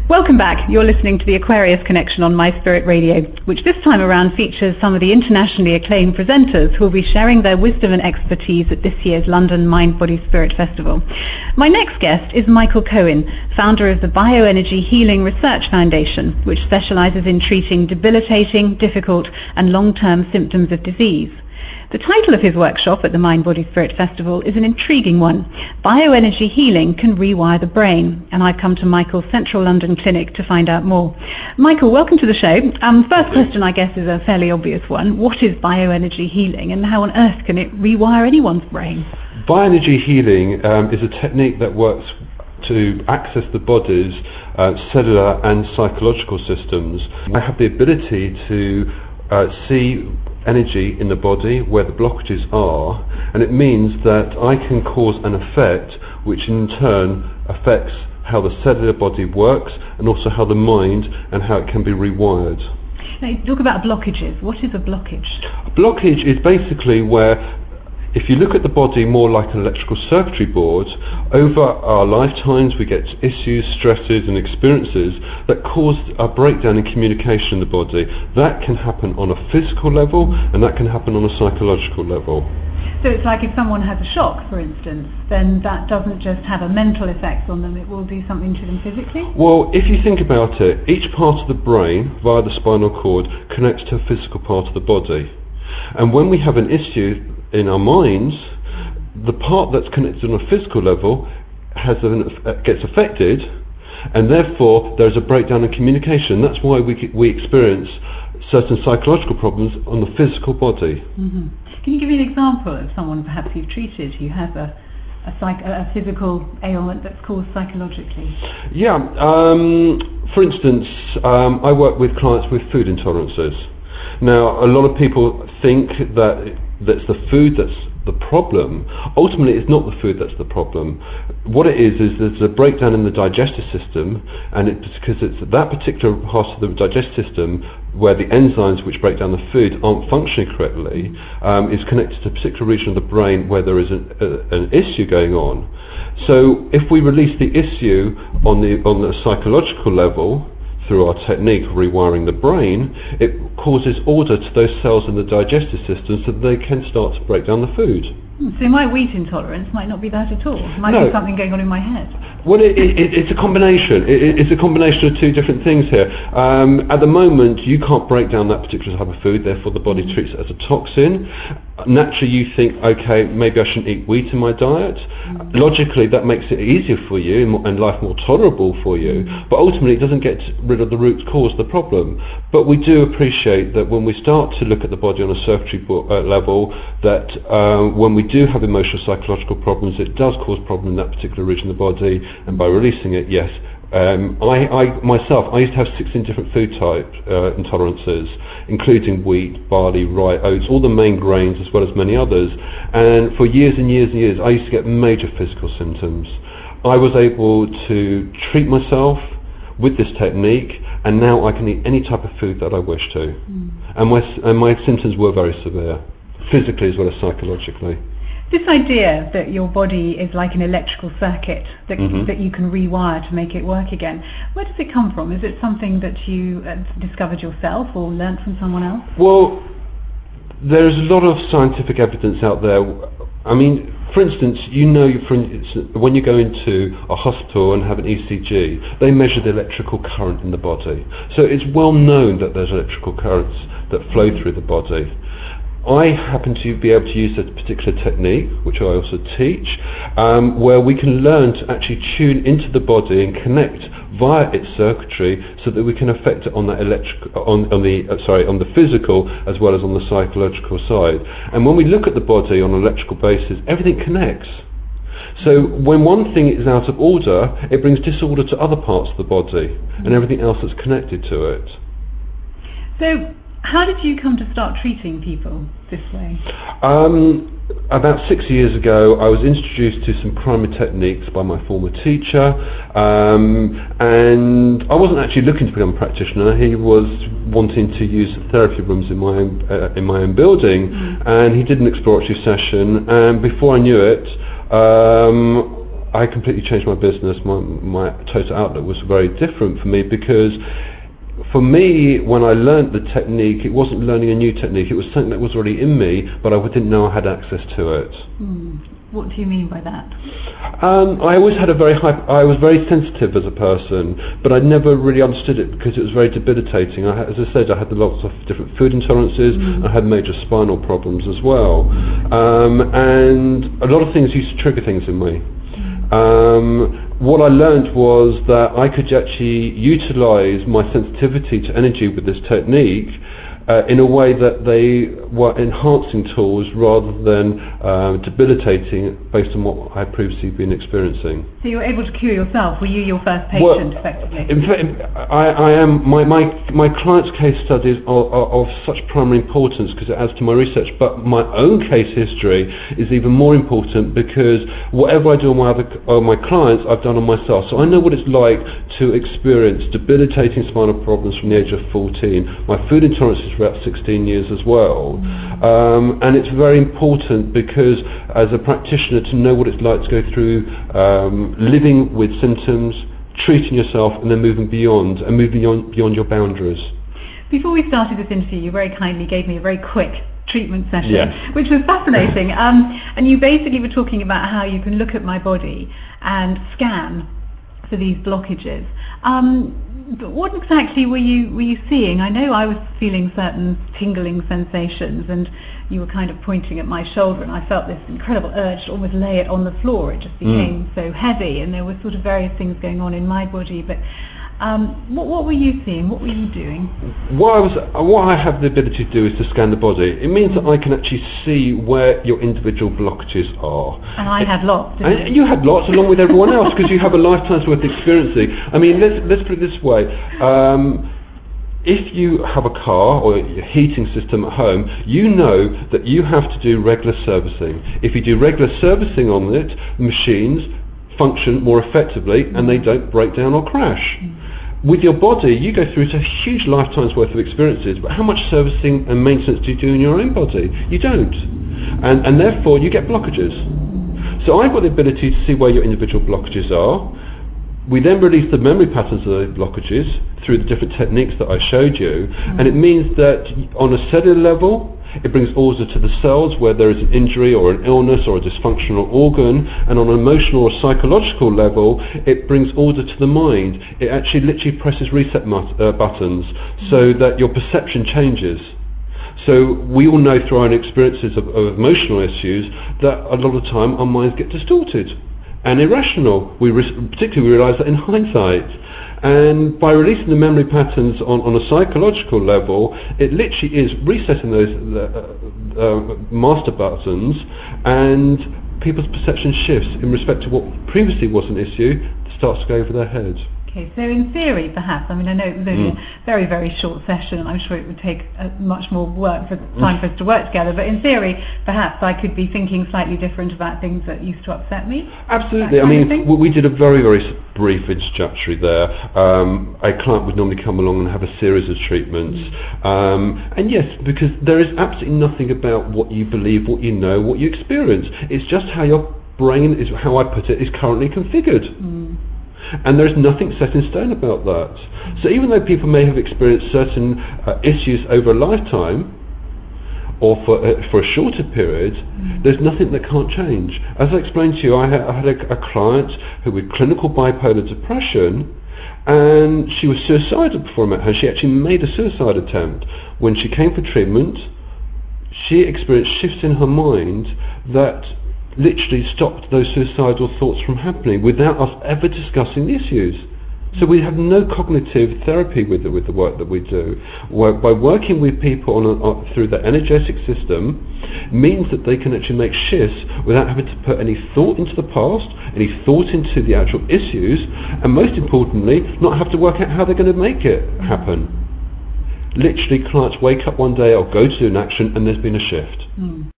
Welcome back. You're listening to the Aquarius Connection on My Spirit Radio, which this time around features some of the internationally acclaimed presenters who will be sharing their wisdom and expertise at this year's London Mind Body Spirit Festival. My next guest is Michael Cohen, founder of the Bioenergy Healing Research Foundation, which specializes in treating debilitating, difficult and long-term symptoms of disease. The title of his workshop at the Mind Body Spirit Festival is an intriguing one. Bioenergy Healing Can Rewire the Brain. And I've come to Michael's Central London clinic to find out more. Michael, welcome to the show. First question, I guess, is a fairly obvious one. What is bioenergy healing and how on earth can it rewire anyone's brain? Bioenergy healing is a technique that works to access the body's cellular and psychological systems. I have the ability to see energy in the body where the blockages are, and it means that I can cause an effect which in turn affects how the cellular body works and also how the mind and how it can be rewired. Now you talk about blockages. What is a blockage? A blockage is basically where, if you look at the body more like an electrical circuitry board, over our lifetimes we get issues, stresses and experiences that cause a breakdown in communication in the body. That can happen on a physical level and that can happen on a psychological level. So it's like if someone has a shock, for instance, then that doesn't just have a mental effect on them, it will do something to them physically? Well, if you think about it, each part of the brain via the spinal cord connects to a physical part of the body. And when we have an issue in our minds, the part that's connected on a physical level gets affected, and therefore there's a breakdown in communication. That's why we experience certain psychological problems on the physical body. Mm-hmm. Can you give me an example of someone perhaps you've treated who has a physical ailment that's caused psychologically? Yeah, for instance, I work with clients with food intolerances. Now, a lot of people think that that's the food that's the problem. Ultimately, it's not the food that's the problem. What it is there's a breakdown in the digestive system, and it's because it's that particular part of the digestive system where the enzymes which break down the food aren't functioning correctly, is connected to a particular region of the brain where there is an issue going on. So if we release the issue on the psychological level, through our technique of rewiring the brain, it causes order to those cells in the digestive system so that they can start to break down the food. So my wheat intolerance might not be that at all. It might be something going on in my head. Well, it's a combination. It's a combination of two different things here. At the moment, you can't break down that particular type of food, therefore the body treats it as a toxin. Naturally, you think, okay, maybe I shouldn't eat wheat in my diet. Logically, that makes it easier for you and life more tolerable for you, but ultimately it doesn't get rid of the root cause of the problem. But we do appreciate that when we start to look at the body on a circuitry level, that when we do have emotional psychological problems, it does cause problems in that particular region of the body, and by releasing it, yes. I myself used to have 16 different food type intolerances, including wheat, barley, rye, oats, all the main grains as well as many others, and for years and years and years I used to get major physical symptoms. I was able to treat myself with this technique, and now I can eat any type of food that I wish to, and my symptoms were very severe, physically as well as psychologically. This idea that your body is like an electrical circuit that you can rewire to make it work again, where does it come from? Is it something that you discovered yourself or learnt from someone else? Well, there's a lot of scientific evidence out there. I mean, for instance, when you go into a hospital and have an ECG, they measure the electrical current in the body. So it's well known that there's electrical currents that flow through the body. I happen to be able to use a particular technique, which I also teach, where we can learn to actually tune into the body and connect via its circuitry, so that we can affect it on that on the physical as well as on the psychological side. And when we look at the body on an electrical basis, everything connects. So when one thing is out of order, it brings disorder to other parts of the body and everything else that's connected to it. So How did you come to start treating people this way? About 6 years ago, I was introduced to some primary techniques by my former teacher, and I wasn't actually looking to become a practitioner. He was wanting to use the therapy rooms in my own building, and he did an exploratory session, and before I knew it, I completely changed my business. My total outlook was very different for me, because for me, when I learnt the technique, it wasn't learning a new technique, it was something that was already in me, but I didn't know I had access to it. What do you mean by that? I always had I was very sensitive as a person, but I never really understood it because it was very debilitating. As I said, I had lots of different food intolerances, I had major spinal problems as well. And a lot of things used to trigger things in me. What I learned was that I could actually utilize my sensitivity to energy with this technique in a way that they were enhancing tools rather than debilitating based on what I had previously been experiencing. So you were able to cure yourself? Were you your first patient, effectively? In fact, I am. My clients' case studies are of such primary importance because it adds to my research, but my own case history is even more important because whatever I do on my clients, I've done on myself. So I know what it's like to experience debilitating spinal problems from the age of 14. My food intolerance is about 16 years as well. And it's very important because as a practitioner to know what it's like to go through living with symptoms, treating yourself and then moving beyond beyond your boundaries. Before we started this interview, you very kindly gave me a very quick treatment session, yes, which was fascinating. And you basically were talking about how you can look at my body and scan for these blockages. But what exactly were you seeing? I know I was feeling certain tingling sensations, and you were kind of pointing at my shoulder, and I felt this incredible urge to almost lay it on the floor. It just became so heavy, and there were sort of various things going on in my body. But what were you seeing? What were you doing? What I have the ability to do is to scan the body. It means that I can actually see where your individual blockages are. And I had lots. And you had lots along with everyone else because you have a lifetime's worth of experiencing. I mean, let's put it this way. If you have a car or a heating system at home, you know that you have to do regular servicing. If you do regular servicing on it, machines function more effectively and they don't break down or crash. With your body, you go through a huge lifetime's worth of experiences, but how much servicing and maintenance do you do in your own body? You don't. And therefore, you get blockages. So I've got the ability to see where your individual blockages are. We then release the memory patterns of those blockages through the different techniques that I showed you, and it means that on a cellular level, it brings order to the cells where there is an injury or an illness or a dysfunctional organ, and on an emotional or psychological level, it brings order to the mind. It actually literally presses reset buttons so that your perception changes. So we all know through our own experiences of emotional issues that a lot of the time our minds get distorted and irrational. Particularly we realise that in hindsight. And by releasing the memory patterns on a psychological level, it literally is resetting those master buttons, and people's perception shifts in respect to what previously was an issue, starts to go over their head. Okay, so in theory, perhaps, I mean, I know it was only a very, very short session, and I'm sure it would take much more time for us to work together, but in theory, perhaps I could be thinking slightly different about things that used to upset me? Absolutely. I mean, we did a very, very brief introductory there. A client would normally come along and have a series of treatments. And yes, because there is absolutely nothing about what you believe, what you know, what you experience. It's just how your brain, is how I put it, is currently configured. And there's nothing set in stone about that. So even though people may have experienced certain issues over a lifetime, or for a shorter period, there's nothing that can't change. As I explained to you, I had a client who with clinical bipolar depression, and she was suicidal before I met her. She actually made a suicide attempt. When she came for treatment, she experienced shifts in her mind that literally stopped those suicidal thoughts from happening without us ever discussing the issues. So we have no cognitive therapy with the work that we do. By working with people through the energetic system means that they can actually make shifts without having to put any thought into the past, any thought into the actual issues, and most importantly, not have to work out how they're going to make it happen. Literally, clients wake up one day or go to an action and there's been a shift.